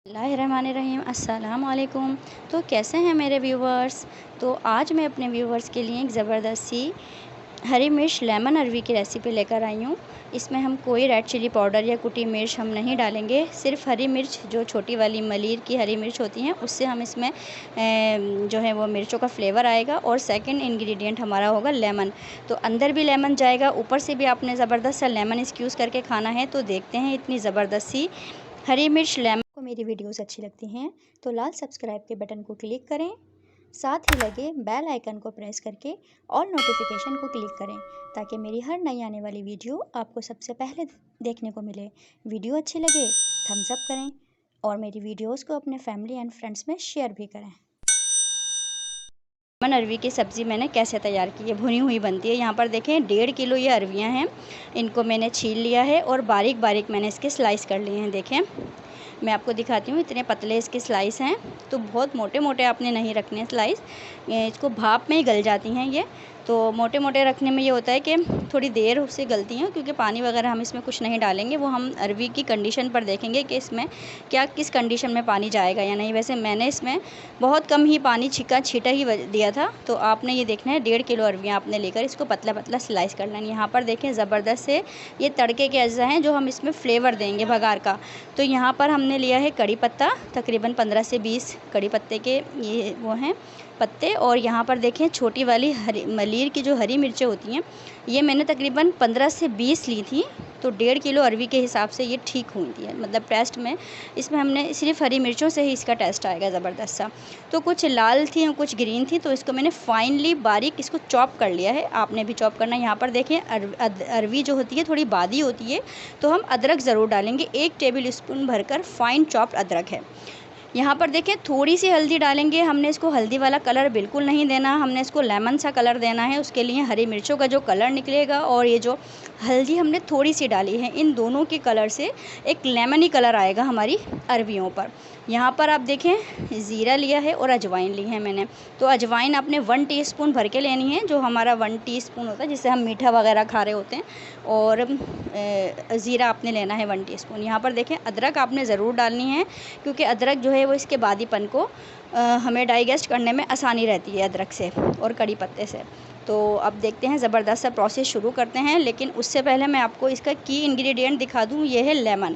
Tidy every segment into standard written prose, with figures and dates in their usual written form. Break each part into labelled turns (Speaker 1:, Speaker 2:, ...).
Speaker 1: बिस्मिल्लाहिर्रहमानिर्रहीम अस्सलाम वालेकुम। तो कैसे हैं मेरे व्यूवर्स। तो आज मैं अपने व्यूवर्स के लिए एक ज़बरदस्त सी हरी मिर्च लेमन अरवी की रेसिपी लेकर आई हूँ। इसमें हम कोई रेड चिली पाउडर या कुटी मिर्च हम नहीं डालेंगे, सिर्फ हरी मिर्च जो छोटी वाली मलीर की हरी मिर्च होती हैं उससे हम इसमें जो है वो मिर्चों का फ्लेवर आएगा। और सेकंड इंग्रेडिएंट हमारा होगा लेमन। तो अंदर भी लेमन जाएगा, ऊपर से भी आपने ज़बरदस्त सा लेमन स्क्यूज़ करके खाना है। तो देखते हैं इतनी ज़बरदस्त सी हरी मिर्च लेमन। को मेरी वीडियोस अच्छी लगती हैं तो लाल सब्सक्राइब के बटन को क्लिक करें, साथ ही लगे बेल आइकन को प्रेस करके ऑल नोटिफिकेशन को क्लिक करें ताकि मेरी हर नई आने वाली वीडियो आपको सबसे पहले देखने को मिले। वीडियो अच्छी लगे थम्स अप करें और मेरी वीडियोस को अपने फैमिली एंड फ्रेंड्स में शेयर भी करें। लेमन अरवी की सब्ज़ी मैंने कैसे तैयार की है, भुनी हुई बनती है। यहाँ पर देखें 1.5 किलो ये अरवियाँ हैं, इनको मैंने छील लिया है और बारीक बारीक मैंने इसके स्लाइस कर लिए हैं। देखें मैं आपको दिखाती हूँ, इतने पतले इसके स्लाइस हैं। तो बहुत मोटे मोटे आपने नहीं रखने स्लाइस, इसको भाप में ही गल जाती हैं ये। तो मोटे मोटे रखने में ये होता है कि थोड़ी देर उससे गलती हैं, क्योंकि पानी वगैरह हम इसमें कुछ नहीं डालेंगे। वो हम अरवी की कंडीशन पर देखेंगे कि इसमें क्या किस कंडीशन में पानी जाएगा या नहीं। वैसे मैंने इसमें बहुत कम ही पानी छीटा ही दिया था। तो आपने ये देखना है 1.5 किलो अरवियाँ आपने लेकर इसको पतला पतला स्लाइस कर लेना। यहाँ पर देखें ज़बरदस्त से ये तड़के के अज्जा हैं जो हम इसमें फ्लेवर देंगे बघार का। तो यहाँ पर हमने लिया है कड़ी पत्ता, तकरीबन 15 से 20 कड़ी पत्ते के ये वो हैं पत्ते। और यहाँ पर देखें छोटी वाली हरी मलीर की जो हरी मिर्चें होती हैं ये मैंने तकरीबन 15 से 20 ली थी। तो 1.5 किलो अरवी के हिसाब से ये ठीक हुई थी, मतलब टेस्ट में इसमें हमने सिर्फ हरी मिर्चों से ही इसका टेस्ट आएगा ज़बरदस्त सा। तो कुछ लाल थी और कुछ ग्रीन थी, तो इसको मैंने फाइनली बारीक इसको चॉप कर लिया है। आपने भी चॉप करना है। यहाँ पर देखें अरवी जो होती है थोड़ी बादी होती है, तो हम अदरक ज़रूर डालेंगे। 1 टेबल स्पून भरकर फाइन चॉप्ड अदरक है। यहाँ पर देखें थोड़ी सी हल्दी डालेंगे। हमने इसको हल्दी वाला कलर बिल्कुल नहीं देना, हमने इसको लेमन सा कलर देना है। उसके लिए हरी मिर्चों का जो कलर निकलेगा और ये जो हल्दी हमने थोड़ी सी डाली है, इन दोनों के कलर से एक लेमनी कलर आएगा हमारी अरवियों पर। यहाँ पर आप देखें ज़ीरा लिया है और अजवाइन ली है मैंने। तो अजवाइन आपने 1 टीस्पून भर के लेनी है, जो हमारा 1 टीस्पून होता है जिससे हम मीठा वगैरह खा रहे होते हैं। और ज़ीरा आपने लेना है 1 टीस्पून। यहाँ पर देखें अदरक आपने ज़रूर डालनी है, क्योंकि अदरक जो है वो इसके बादीपन को हमें डाइजेस्ट करने में आसानी रहती है अदरक से और कड़ी पत्ते से। तो अब देखते हैं ज़बरदस्त सा प्रोसेस शुरू करते हैं। लेकिन उससे पहले मैं आपको इसका की इंग्रेडिएंट दिखा दूँ, ये है लेमन।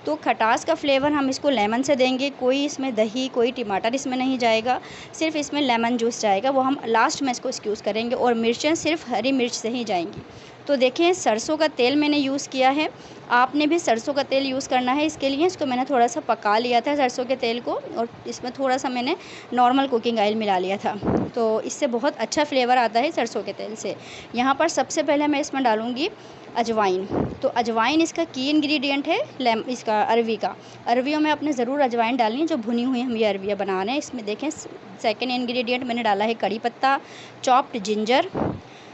Speaker 1: तो खटास का फ्लेवर हम इसको लेमन से देंगे। कोई इसमें दही कोई टमाटर इसमें नहीं जाएगा, सिर्फ इसमें लेमन जूस जाएगा, वो हम लास्ट में इसको स्क्यूज़ करेंगे। और मिर्चें सिर्फ हरी मिर्च से ही जाएंगी। तो देखें सरसों का तेल मैंने यूज़ किया है, आपने भी सरसों का तेल यूज़ करना है। इसके लिए इसको मैंने थोड़ा सा पका लिया था सरसों के तेल को, और इसमें थोड़ा सा मैंने नॉर्मल कुकिंग ऑयल मिला लिया था। तो इससे बहुत अच्छा फ्लेवर आता है सरसों के तेल से। यहाँ पर सबसे पहले मैं इसमें डालूँगी अजवाइन। तो अजवाइन इसका की इंग्रेडिएंट है इसका अरवी का। अरवियों में आपने ज़रूर अजवाइन डालनी है, जो भुनी हुई हम ये अरवियाँ बना रहे हैं। इसमें देखें सेकंड इंग्रेडिएंट मैंने डाला है कड़ी पत्ता, चॉप्ड जिंजर,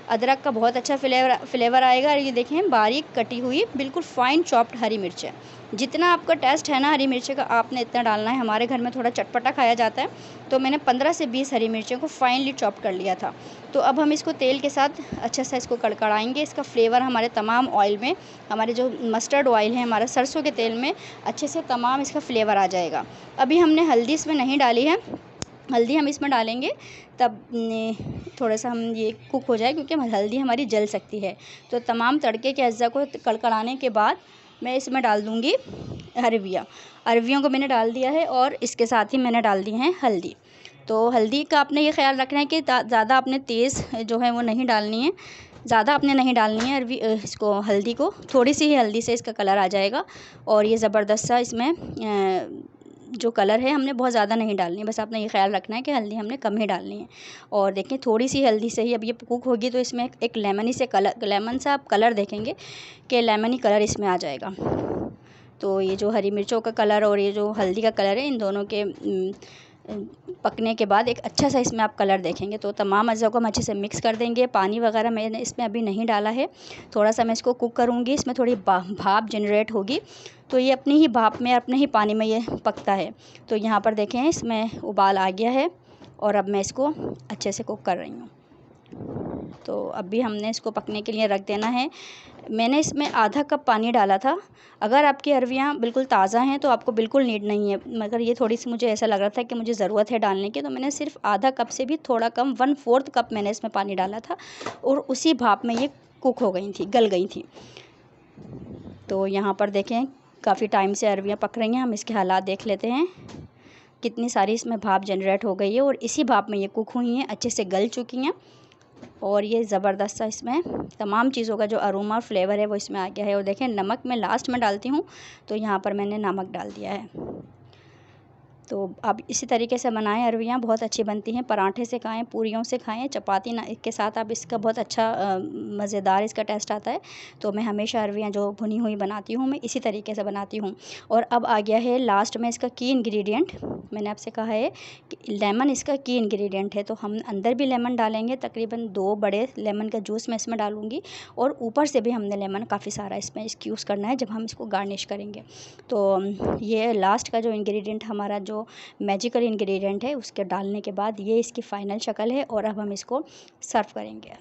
Speaker 1: अदरक का बहुत अच्छा फ्लेवर आएगा। और ये देखें बारीक कटी हुई बिल्कुल फाइन चॉप्ड हरी मिर्च है। जितना आपका टेस्ट है ना हरी मिर्च का, आपने इतना डालना है। हमारे घर में थोड़ा चटपटा खाया जाता है, तो मैंने 15 से 20 हरी मिर्चों को फाइनली चॉप कर लिया था। तो अब हम इसको तेल के साथ अच्छे से इसको कड़कड़ाएंगे। इसका फ्लेवर हमारे तमाम ऑयल में, हमारे जो मस्टर्ड ऑयल है हमारा सरसों के तेल में अच्छे से तमाम इसका फ्लेवर आ जाएगा। अभी हमने हल्दी इसमें नहीं डाली है, हल्दी हम इसमें डालेंगे तब थोड़ा सा हम ये कुक हो जाए, क्योंकि हल्दी हमारी जल सकती है। तो तमाम तड़के के अज्जा को कड़कड़ाने के बाद मैं इसमें डाल दूँगी अरवियों को मैंने डाल दिया है, और इसके साथ ही मैंने डाल दी है हल्दी। तो हल्दी का आपने ये ख्याल रखना है कि ज़्यादा आपने तेज़ जो है वो नहीं डालनी है, ज़्यादा आपने नहीं डालनी है इसको हल्दी को। थोड़ी सी ही हल्दी से इसका कलर आ जाएगा। और ये ज़बरदस्त सा इसमें जो कलर है हमने बहुत ज़्यादा नहीं डालनी है, बस आपने ये ख्याल रखना है कि हल्दी हमने कम ही डालनी है। और देखें थोड़ी सी हल्दी से ही अब ये कुक होगी, तो इसमें एक लेमनी से लेमन सा आप कलर देखेंगे कि लेमनी कलर इसमें आ जाएगा। तो ये जो हरी मिर्चों का कलर और ये जो हल्दी का कलर है, इन दोनों के पकने के बाद एक अच्छा सा इसमें आप कलर देखेंगे। तो तमाम अज़्ज़ा को हम अच्छे से मिक्स कर देंगे। पानी वगैरह मैंने इसमें अभी नहीं डाला है, थोड़ा सा मैं इसको कुक करूँगी। इसमें थोड़ी भाप जनरेट होगी, तो ये अपनी ही भाप में अपने ही पानी में ये पकता है। तो यहाँ पर देखें इसमें उबाल आ गया है, और अब मैं इसको अच्छे से कुक कर रही हूँ। तो अभी हमने इसको पकने के लिए रख देना है। मैंने इसमें आधा कप पानी डाला था। अगर आपकी अरवियाँ बिल्कुल ताज़ा हैं तो आपको बिल्कुल नीड नहीं है, मगर ये थोड़ी सी मुझे ऐसा लग रहा था कि मुझे ज़रूरत है डालने की, तो मैंने सिर्फ आधा कप से भी थोड़ा कम 1/4 कप मैंने इसमें पानी डाला था और उसी भाप में ये कुक हो गई थी, गल गई थी। तो यहाँ पर देखें काफ़ी टाइम से अरवियाँ पक रही हैं। हम इसके हालात देख लेते हैं। कितनी सारी इसमें भाप जनरेट हो गई है और इसी भाप में ये कुक हुई हैं, अच्छे से गल चुकी हैं और ये ज़बरदस्त सा इसमें तमाम चीज़ों का जो अरोमा और फ्लेवर है वो इसमें आ गया है। और देखें नमक मैं लास्ट में डालती हूँ, तो यहाँ पर मैंने नमक डाल दिया है। तो आप इसी तरीके से बनाएं, अरवियाँ बहुत अच्छी बनती हैं। पराठे से खाएं, पूरियों से खाएं, चपाती ना के साथ आप इसका बहुत अच्छा मज़ेदार इसका टेस्ट आता है। तो मैं हमेशा अरवियाँ जो भुनी हुई बनाती हूँ मैं इसी तरीके से बनाती हूँ। और अब आ गया है लास्ट में इसका की इंग्रेडिएंट। मैंने आपसे कहा है कि लेमन इसका की इंग्रेडिएंट है, तो हम अंदर भी लेमन डालेंगे। तकरीबन 2 बड़े लेमन का जूस मैं इसमें डालूँगी और ऊपर से भी हमने लेमन काफ़ी सारा इसमें इसका यूज़ करना है जब हम इसको गार्निश करेंगे। तो ये लास्ट का जो इंग्रेडिएंट हमारा जो मैजिकल इंग्रेडिएंट है उसके डालने के बाद ये इसकी फ़ाइनल शक्ल है और अब हम इसको सर्व करेंगे।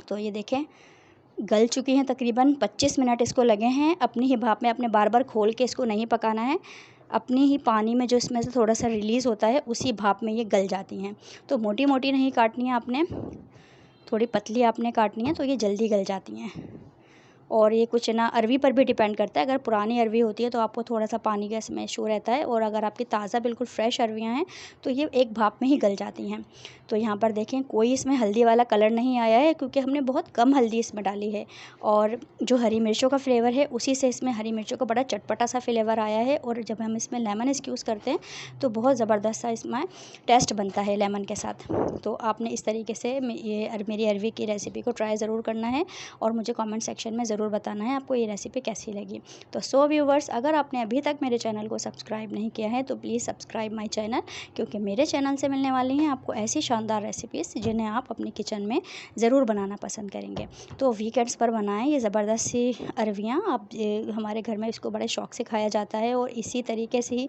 Speaker 1: तो ये देखें गल चुकी हैं, तकरीबन 25 मिनट इसको लगे हैं अपनी ही भाप में। आपने बार बार खोल के इसको नहीं पकाना है, अपनी ही पानी में जो इसमें से थोड़ा सा रिलीज़ होता है उसी भाप में ये गल जाती हैं। तो मोटी मोटी नहीं काटनी है आपने, थोड़ी पतली आपने काटनी है, तो ये जल्दी गल जाती हैं। और ये कुछ ना अरवी पर भी डिपेंड करता है। अगर पुरानी अरवी होती है तो आपको थोड़ा सा पानी का इसमें इशू रहता है, और अगर आपकी ताज़ा बिल्कुल फ्रेश अरवियाँ हैं तो ये एक भाप में ही गल जाती हैं। तो यहाँ पर देखें कोई इसमें हल्दी वाला कलर नहीं आया है, क्योंकि हमने बहुत कम हल्दी इसमें डाली है। और जो हरी मिर्चों का फ्लेवर है उसी से इसमें हरी मिर्चों का बड़ा चटपटा सा फ्लेवर आया है। और जब हम इसमें लेमन यूज़ करते हैं तो बहुत ज़बरदस्त सा इसमें टेस्ट बनता है लेमन के साथ। तो आपने इस तरीके से ये मेरी अरवी की रेसिपी को ट्राई ज़रूर करना है और मुझे कमेंट सेक्शन में ज़रूर बताना है आपको ये रेसिपी कैसी लगी। तो सो व्यूवर्स, अगर आपने अभी तक मेरे चैनल को सब्सक्राइब नहीं किया है तो प्लीज़ सब्सक्राइब माय चैनल, क्योंकि मेरे चैनल से मिलने वाली हैं आपको ऐसी शानदार रेसिपीज़ जिन्हें आप अपने किचन में ज़रूर बनाना पसंद करेंगे। तो वीकेंड्स पर बनाएं ये ज़बरदस्त सी अरवियाँ। आप हमारे घर में इसको बड़े शौक़ से खाया जाता है और इसी तरीके से ही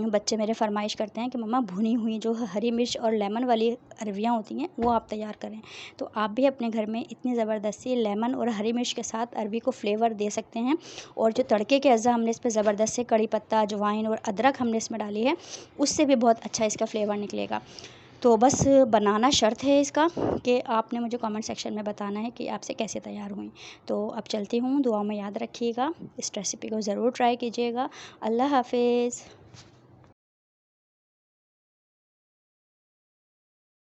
Speaker 1: बच्चे मेरे फरमाइश करते हैं कि मम्मा भुनी हुई जो हरी मिर्च और लेमन वाली अरवियाँ होती हैं वो आप तैयार करें। तो आप भी अपने घर में इतनी ज़बरदस्त सी लेमन और हरी मिर्च के साथ अरवी को फ्लेवर दे सकते हैं। और जो तड़के के अज़्ज़ा हमने इस पर ज़बरदस्त से कड़ी पत्ता, अजवाइन और अदरक हमने इसमें डाली है, उससे भी बहुत अच्छा इसका फ्लेवर निकलेगा। तो बस बनाना शर्त है इसका कि आपने मुझे कमेंट सेक्शन में बताना है कि आपसे कैसे तैयार हुई। तो अब चलती हूँ, दुआ में याद रखिएगा, इस रेसिपी को ज़रूर ट्राई कीजिएगा। अल्लाह हाफ़िज़।